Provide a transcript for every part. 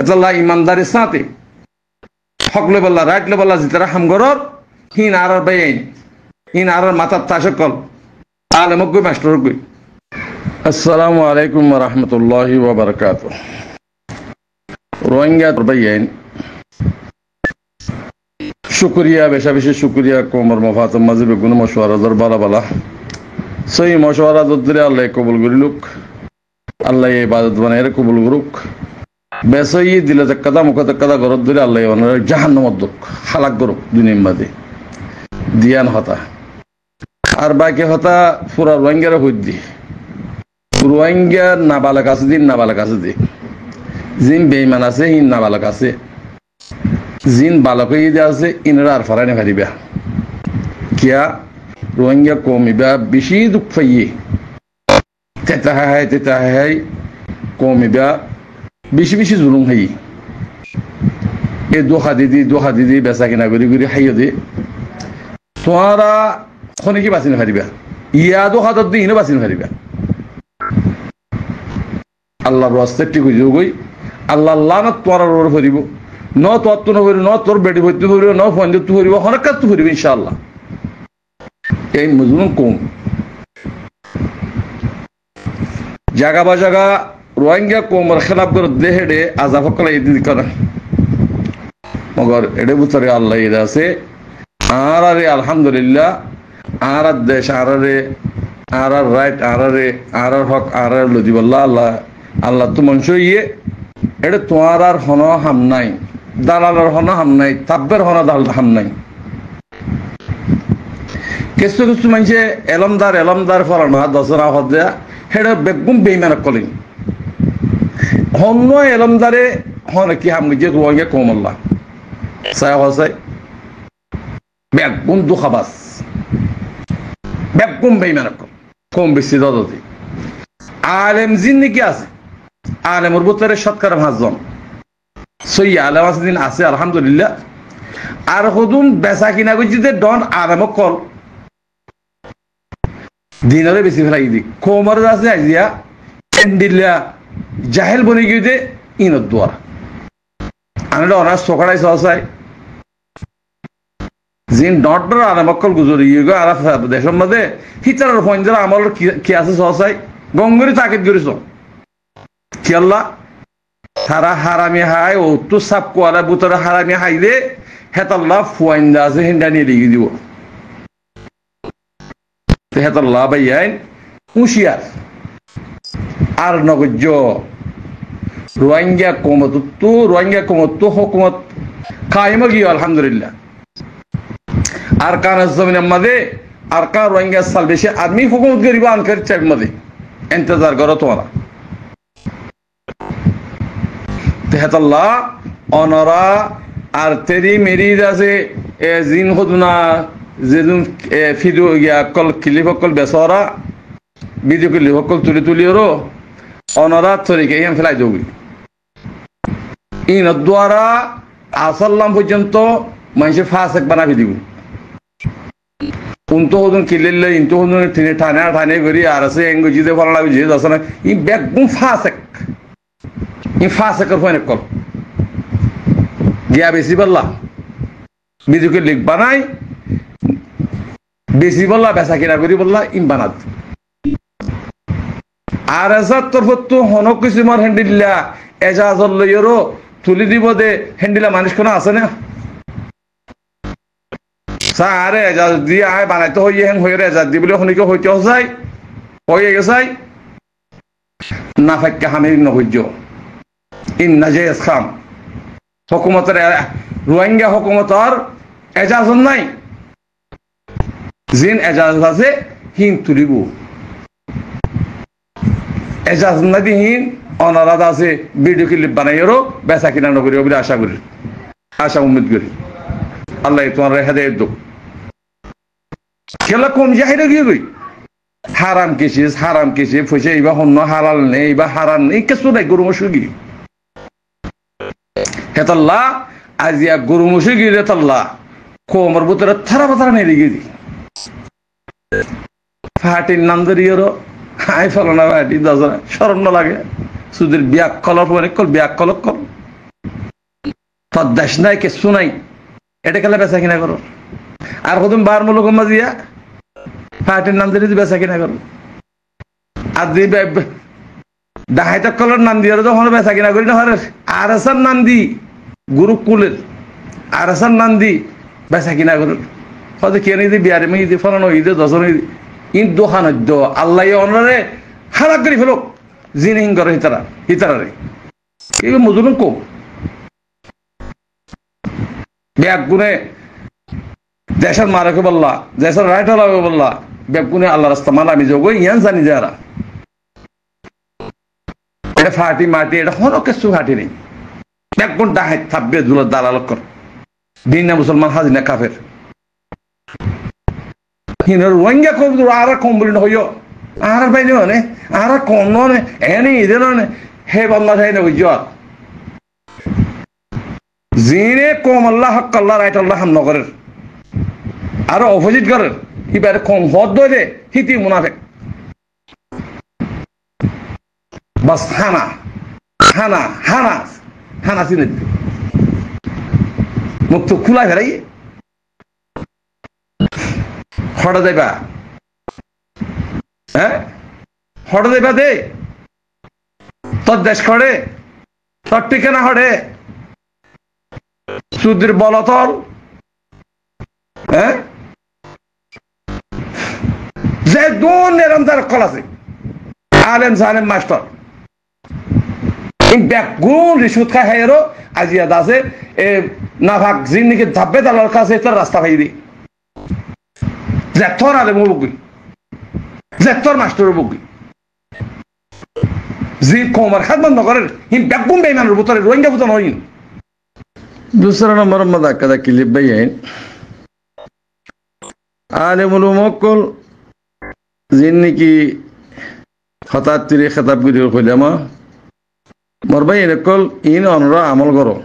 হেতাল্লাহ ইমানদারি সাথে হক লেবল্লা রাইট লেবল্লা জিতারা হামগরর হিন আর বাইন হিন আর মাতার তাসকল আলেমক গই মাস্টার গই। আসসালামু আলাইকুম ওয়া রাহমাতুল্লাহি ওয়া বারাকাতুহু। রোহিঙ্গা বাইন শুকরিয়া বেশা বেশি শুকরিয়া কোমর মফাতম মাজিবে গুণ মশওয়ারা দর বালা বালা সই মশওয়ারা দরে আল্লাহ কবুল করিলুক, আল্লাহ ইবাদত বানায় কবুল করুক। বেসই দিলে কাদা মুখ কাদা গরত ধরে আল্লাহ জাহান্নামত দুক হালাক করুক দুনিয়ার মাঝে দিয়ান হতা। আর বাকি হতা পুরা রোহিঙ্গার হইদি রোহিঙ্গা নাবালক আছে দিন নাবালক আছে দি জিন বেইমান আছে হিন নাবালক আছে জিন বালক আছে ইনরা আর ফারানি ফারিবা কিয়া রোহিঙ্গা কমিবা বেশি দুঃখ পাইয়ে তেতা হাই কমিবা বেশি বেশি জুলুম হাই এ দোহা দিদি বেচা কিনা করি হাইও দি তোরা খনিকি বাঁচি নাফারিবা ইয়া দোহা দি ইনো বাঁচি নাফারিবা। আল্লাহর রাস্তায় ঠিক হয়ে যাবই আল্লাহ লানত তোর ওর ফরিব ন তোর তো নফরিব ন তোর বেটি ভর্তি ফরিব ন ফোন তো ফরিব হরকাত তো ফরিব ইনশাআল্লাহ। এই মজলুম কম জায়গা বা জায়গা রোহিঙ্গা কোমর খেলাফ করে দেহেডে আজাব সকলে ঈদ করে মগর এডে বুতরে আল্লাহ ঈদ আছে আর আরে আলহামদুলিল্লাহ আর দেশ আর রাইট আর হক আর লজিবল্লাহ আল্লাহ আল্লাহ তো মনস ইয়ে এটা তোমার আর হন হাম নাই দালালের হন হাম নাই তাব্বের হন দাল হাম নাই। কিছু কিছু মানুষে এলমদার ফলানো দশরা হদ্যা হেডা বেগুম বেইমান কলিন হন্য এলমদারে হন কি হাম যে রোহিঙ্গা কমল্লা সায় হসাই বেগুম দুখাবাস বেগুম বেইমান কম বেশি দদি আলেম জিন্দিগি আছে আলেমর বুতরে শতকরা 5 জন সই আলেম আছে দিন আছে আলহামদুলিল্লাহ। আর হদুম বেচা কিনা করছি যে ডন আলেমক কল দিনরে বেশি ফেলাই দি কোমর আছে আজিয়া এন্ডিল্লা জাহেল বনে গিয়ে দে ইনত দুয়ার আনলে অনার সকাড়াই সহসাই জিন ডর আলেমকল গুজরি গো আর দেশের মধ্যে হিতার ফঞ্জার আমল কি আছে সহসাই গঙ্গরি তাকিদ করিস কি আল্লাহ তারা হারামি হাই ও তো সাপ কোয়ালা বুতরে হারামি হাইলে হেতাল্লাহ ফুয়াইন্দা আছে হিন্দা নিয়ে লিখে দিব হেতাল্লাহ বাইয়াইন হুঁশিয়ার আর নগজ রোহিঙ্গা কমত হুকুমত কায়েম গিয়ে আলহামদুলিল্লাহ। আর কান জমিনের মাঝে আর কা রোহিঙ্গা সাল বেশি আদমি হুকুমত করিব আনকার চাইব মাঝে ইন্তজার করো তোমরা হেতাল্লাহ অনরা আর তেরি মেরি আছে জিন হদুনা যেদিন ফিদু ইয়া কল কিলিফকল বেসরা বিজু কিলিফকল তুলিওরো অনরা তরিকে ইহান ফেলাই দেবি ইন দ্বারা আসাল্লাম পর্যন্ত মানুষের ফাঁসেক বানাবি দিব উনতো হদুন কিলিল্লে ইনতো হদুন ঠানে করি আর আছে এঙ্গুজিতে ফলা লাগবে যে আছে না ই বেগুম ফাঁসেক ই ফাঁসেকের ফোন কল গিয়া বেশি বললা বিজুকে লিখ বানাই বেশি বললা বেচা কিনা করি বললা ইম বানাত আর এসার তরফত হনক কিছুমার হ্যান্ডিল্লা এজাজর লইয়েরও তুলি দিব দে হ্যান্ডিলা মানুষ কোনো আছে না আরে এজাজ দিয়ে আয় বানাইতে হইয়ে হেন হয়ে এজাজ দি বলে শুনিকে হইতে হসাই হয়ে গেছাই না ফাইকা হামি নহৈর্য ইন নাজেজ খাম হুকুমতের রোহিঙ্গা হুকুমতর এজাজত নাই জিন এজাজত আছে হিন তুলিব এজাজত নাই হিন অনারাধ আছে ভিডিও ক্লিপ বানাইয়েরও বেচা কিনা নকরি বলে আশা উম্মিদ করি আল্লাহ তোমার হেদায়েত দো খেলা কম জাহিরে গিয়ে গই হারাম কেসে ফসে এইবা হন্য হালাল নেই এইবা হারাম নেই কিছু নাই গরু মশুগি হেতাল্লাহ আজিয়া গরু মশুগি রেতাল্লাহ কোমর বুতরে থারা বাতারা নেই লেগে দি ফাটির নাম ধরিয়েরও হাই ফেলো না ফাটি দশ স্মরণ লাগে সুদের ব্যাক কলর অনেক কল ব্যাক কলক কল তোর দেশ নাই কিছু নাই, এটা খেলে বেচা কিনা করো। আর কদম বার মূলক মাজিয়া পার্টির নাম দিয়ে বেচা কিনা করো। আর যে ডাহাইতা কলার নাম দিয়ে যখন বেচা কিনা করি না হয় আর এসার নাম দি গুরুকুলের আর এসার নাম দি বেচা কিনা করুন। হয়তো কে নিদি বিয়ারে মেয়ে দি ফলানো ঈদে দশন ইন দোহানদ্য আল্লাহ অনারে হারাক করে ফেলো জিন হিং করে হিতারারে এই মজুরুন কম ব্যাগ গুনে দেশের মারাকে বললা, দেশের রাইট হলাকে বললা, ব্যাগ গুনে আল্লাহ রাস্তা মালা আমি যোগ ইয়ান জানি যারা এটা ফাটি মাটি এটা হলো কিছু ফাটি নেই। ব্যাগ গুণ ডাহাই থাকবে দুলার দালাল কর দিন না মুসলমান হাজিনা কাফের হিনের রোহিঙ্গা কম আর কম বলি হইও আর বাইনি মানে আর কম নে এনে ইদে নে হে বাংলা চাই না বুঝো জিনে কম আল্লাহ হক আল্লাহ রাইট আল্লাহ হাম নগরের আর অপোজিট করেন এবারে কম হদ দে হিতি মুনাফিক বাস হানা হানা হানা হানা চিনে মুখ তো খোলা ফেলাই হঠাৎ দেবা হ্যাঁ হঠাৎ দেবা দে তোর দেশ খড়ে তোর ঠিকানা হড়ে সুদীর বলতল হ্যাঁ যে দুন নিরন্তর কল আছে আলেম সালেম মাস্টার ব্যাগুন রিসুদ খায় হেরো আজিয়াদ আছে এ নাভাগ জিন্দিকে ধাব্বে তালার কাছে তার রাস্তা ভাই দি জেথর আলেম বকি জেথর মাস্টার বকি জি কোমর খাত বন্ধ করেন হিম ব্যাগুন বেইমানের ভিতরে রোহিঙ্গা ভূত নয়। दूसरा नंबर मदा कदा क्लिप बयान आलिमुल मुक्कल जिन्नी की खतात तिरे खताब गिरियो खैलामा मरबाई नकल इन अनरा अमल करो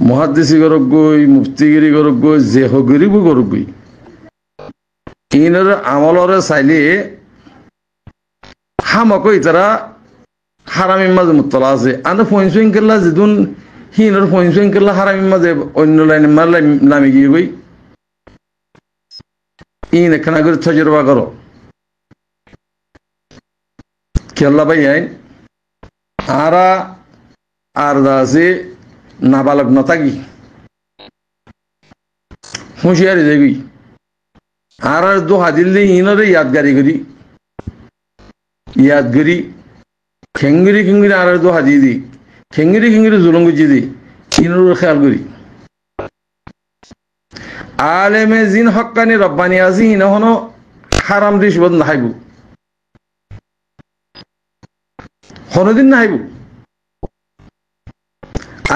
मुहद्दिसी करक गई मुफ्तीगिरी करक गई जेहगिरी बो करक गई इनर अमलरे साइले हामको इतरा हारामी मज मुत्तला से आन फोइनसुइन केला जिदुन হিনর ফইনসুইন কেলা হারামি মাঝে অন্য লাইনে মারলাই নামে গিয়ে গই ইন এখানে করে তজরবা করো খেলা ভাই আইন আরা আর দাসে নাবালক নতাগি হুঁশিয়ারি যাবি আর দো হাদিল্লি ইনরে ইয়াদগারি খেঙ্গিরি খেঙ্গিরি আর দো হাদি দি খেঙ্গিরি খেঙ্গিরি জুলুম গুজি দি ইনর খেয়াল করি আলেমে জিন হক্কানি রব্বানি আজি ইনহন হারাম রিশবত নাহাইবু হনদিন নাহাইবু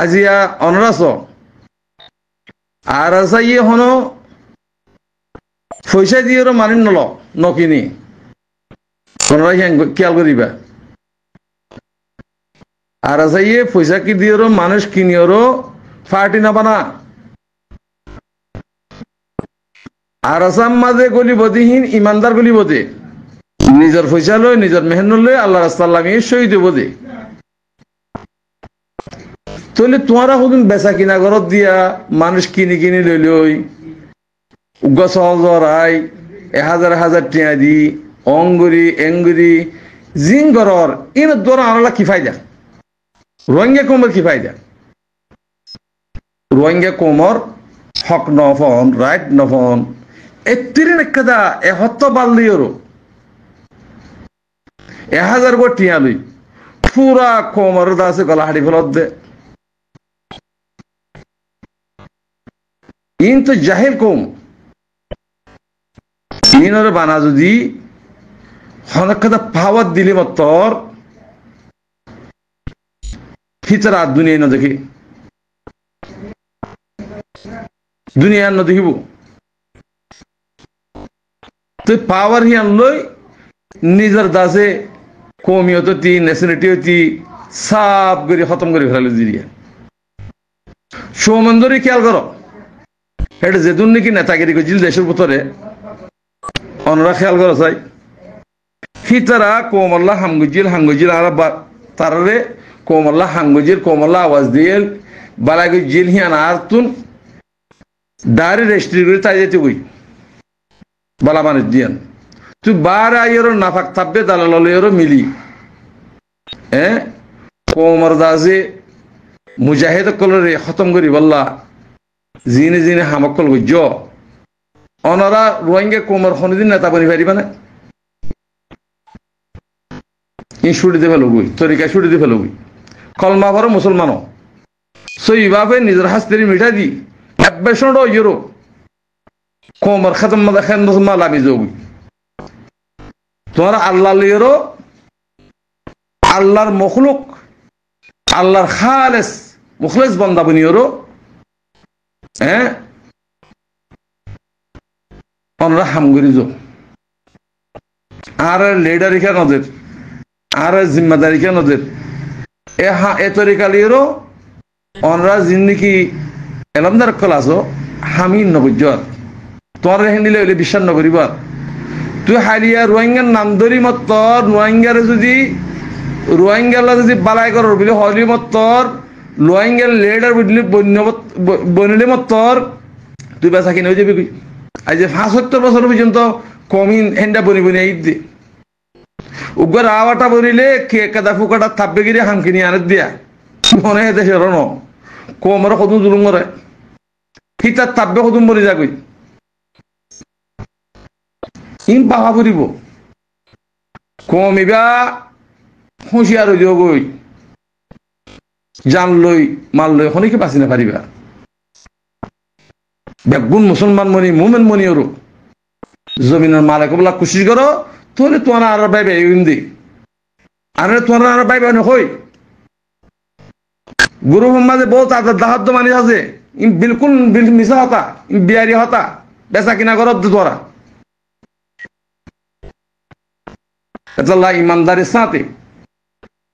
আজিয়া অনরাস আর আসাইয়ে হন পয়সা দিয়ে মানিন নল নকিনি তোমরা খেয়াল করিবা আর আসাইয়ে পয়সা কি দিয়ে মানুষ কিনিওরও ফাটি না বানা আর আসাম মাঝে গলি বদিহীন ইমানদার গলি বদে নিজের পয়সা লয় নিজের মেহনত লয় আল্লাহ রাস্তা লামিয়ে শহীদ বদে তাহলে তোমারা হদিন বেচা কিনা ঘরত দিয়া মানুষ কিনি কিনি লইলই গছরাই 1000 টিয়া দি অঙ্গুরি এঙ্গুরি জিং ঘরর ইন দোরা আনলা কি ফায়দা রোহিঙ্গা কোমর কি ফায়দা রোহিঙ্গা কোমর হক নফন রাইট নফন এত্তিরিন একদা এ হত্ত বাল্লিওরো 1000 গো টিয়া লই পুরা কোমর দাসে গলা হাড়ি ফেলত দে ইন তো জাহিল কম ইনরে বানা যদি হনকদা পাওয়ার দিলে মতর ফিতরা দুনিয়া ন দেখি দুনিয়া ন দেখিব তুই পাওয়ার হি আনলই নিজের দাসে কমিয়তি ন্যাশনালিটি সাফ করে খতম করে ফেলালে দিদিয়া সৌমন্দরী খেয়াল করো এটা যেদুন নাকি নেতাগিরি করছিল দেশের ভিতরে অনরা খেয়াল করো চাই ফিতারা কোমল্লা হামগুজিল আর তাররে কোমল্লা হাঙ্গুজির কোমল্লা আওয়াজ দিয়ে বালাগি জিল হিয়ান আর তুন ডারে রেস্ট্রি করে তাই যেতে বই বালা মানুষ দিয়ান তুই বার আইয়েরও নাফাক থাকবে দালালেরও মিলি কোমর দাসে মুজাহিদ কলরে খতম করি বললা জিনে জিনে হামকল গুজ অনরা রোহিঙ্গা কোমর কোনদিন নেতা বনি পারিবা না ই ছুটি দিয়ে ফেলবই তরিকা ছুটি দিয়ে ফেলবই কলমা ভরো মুসলমানও সইভাবে নিজের হাস্তেরি মিঠা দি একবেশন ইউরো কোমর খতম মাদা খেন মুসলমান লামি যাবই তোমার আল্লাহ লিয়েরও আল্লাহর মখলুক আল্লাহর খালেস মুখলেস বন্দা বনিওরও অনরা হামগুরি যো আর লিডারি কেন ওদের আর জিম্মাদারি কেন ওদের এ তরিকা লিয়েরও অনরা জিন্দিগি এলামদার কলাসো হামি নবুজ্জর তোমার হেন্দিলে হইলে বিশ্বাস নকরিবার তুই হারিয়া রোহিঙ্গার নাম ধরি মত্তর রোহিঙ্গারে যদি রোহিঙ্গালা যদি বালাই করার বলে হলি মত্তর রোহিঙ্গার লেডার বনিলে মত্তর তুই বেচা কিনে হয়ে যাবি আজ ৭৫ বছর পর্যন্ত কমিন হেন্ডা বনি বনি ঈদ দে উগ্র আওয়াটা বনিলে কে কাদা ফুকাটা থাপবে গিয়ে হামকিনি আনে দিয়া মনে হয় দেশের ন কমর কদুম জুলুম করে হিতার থাপবে কদুম বনি যাগই ইম পাহা ফুরিব কমিবা হুঁশিয়ার হয়ে যাবই জান লই মাল লই খনিকে বাঁচি না পারিবা বেগুন মুসলমান মনি মুমেন মনি ওর জমিনের মালিক বলা কুশিস করো তাহলে তোমার আর বাইবে দি আর তোমার আর বাইবে হই গুরু মোহাম্মদে বহুত আদার দাহাদ্দ মানি আছে বিলকুল মিশা হতা বিয়ারি হতা বেচা কিনা করত তোরা এটা ইমানদারি সাথে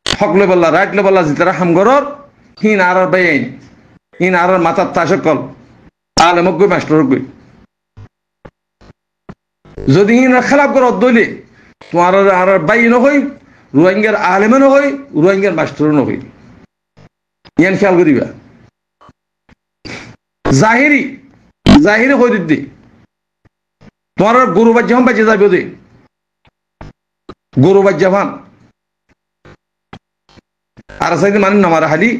হক লে বললা রাইট লে বললা জিতারা হামগরর হিন আর বাইন হিন আর মাথার তাসকল আলে মগ্গই মাস্টার গই যদি হিন খেলাপ করত দইলে তোমার আর বাই নহই রোহিঙ্গার আলেমে নহই রোহিঙ্গার মাস্টার নহই ইয়ান খেয়াল করিবা জাহিরি জাহিরি কই দিদি তোমার গরু বাজ্য হম বাজে যাবে দে গরু বাজ্য ভান আর সাইতে মানে নামারা হালি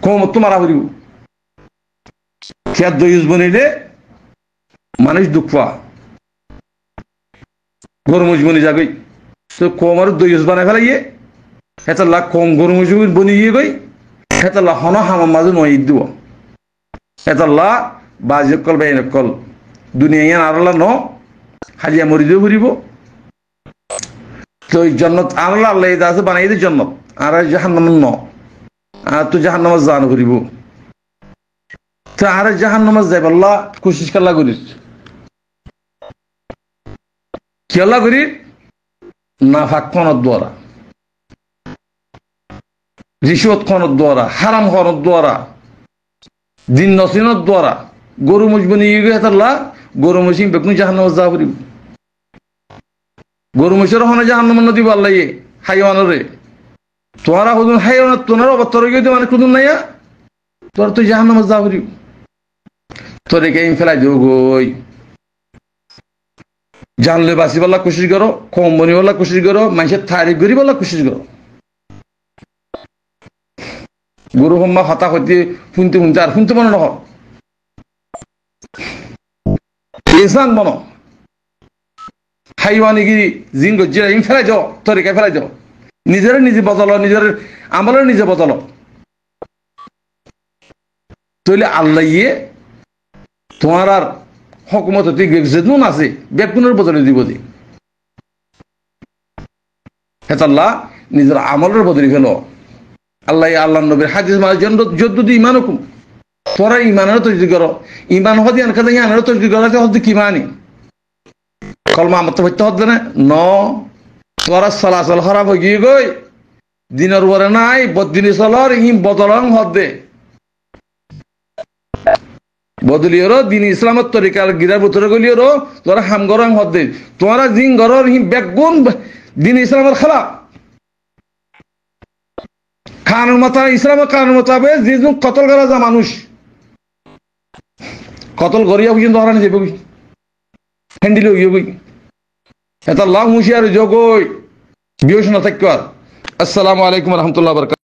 কম তোমারা হরিব খেয়ার দইজ বনিলে মানুষ দুঃখ পা গরমুজ বনি যাগই তো কম আর দইজ বানাই ফেলাইয়ে হেতাল্লা কম গরমুজ বনিয়ে গই হেতাল্লা হন হামার মাঝে নয় দিব হেতাল্লা বাজকল বা এনেকল দুনিয়া ইয়ান আরলা ন হালিয়া মরি দিয়ে ঘুরিব তো জন্নত আল্লাহ আল্লাহ আছে বানাই দিয়ে জন্নত আর জাহান্নাম ন আর তুই জাহান্নামাজ জান করিব তো আর জাহান্নামাজ যাই আল্লাহ কোশিশ করলা করিস কি আল্লাহ করি না ফাঁক খনত দ্বারা রিশওয়াত খনত দ্বারা হারাম খনত দ্বারা দিন নসিনত দ্বারা গরু মুজবনি ইয়ে আল্লাহ গরু মুসিম বেকুন জাহান্নামাজ যা করিব গরু মুসের হনে জাহান্নাম নদী আল্লাহ হাইওয়ানরে তোরা হুদুন হাইওয়ান তোনার অবতর গিয়ে মানে কুদুন নাইয়া তোর তুই জাহান্নামাজ যা করিব তোরে কে ফেলাই দেব গই জানলে বাসি বলা কোশিশ করো কম বনি বলা কোশিশ করো মানুষের তারিফ করি বলা কোশিশ করো গরু হম্মা হতা হতে শুনতে শুনতে আর শুনতে মনে নহ ইনসান মনো হাইওয়ানি গিরি জিন গজ্জিরা ইম ফেলাই যাও তরিকা ফেলাই যাও নিজের নিজে বদল নিজের আমলের নিজে বদল তইলে আল্লাহ ইয়ে তোমার আর হকুমত যেদিন আছে বেগুনের বদলে দিব দি হেতাল্লাহ নিজের আমলের বদলে ফেল আল্লাহ আল্লাহ নবীর হাদিস মাঝে যদি ইমান হুকুম তোরা ইমানের তৈরি করো ইমান হদি আনকা ইমানের তৈরি করা হচ্ছে কি মানি কলমা আমার তো হইতে হচ্ছে না ন তোরা চলাচল খারাপ হয়ে গিয়ে গই দিনের পরে নাই বদিনী চলর ইম বদলং হদে বদলিওর দিন ইসলামের তরিকার গিরার ভিতরে গলিওর তোরা হাম গরং হদে তোরা জিং গরর হি বেগুন দিন ইসলামের খেলা কানুন মাতা ইসলামের কানুন মোতাবেক যে কতল করা যা মানুষ কতল করিয়া কিন্তু হারানি যাবে হ্যান্ডিল হইয়া বই এটা লাভ হুঁশিয়ার যোগ বিবেচনা থাকবে। আসসালামু আলাইকুম রহমতুল্লাহ বরকাত।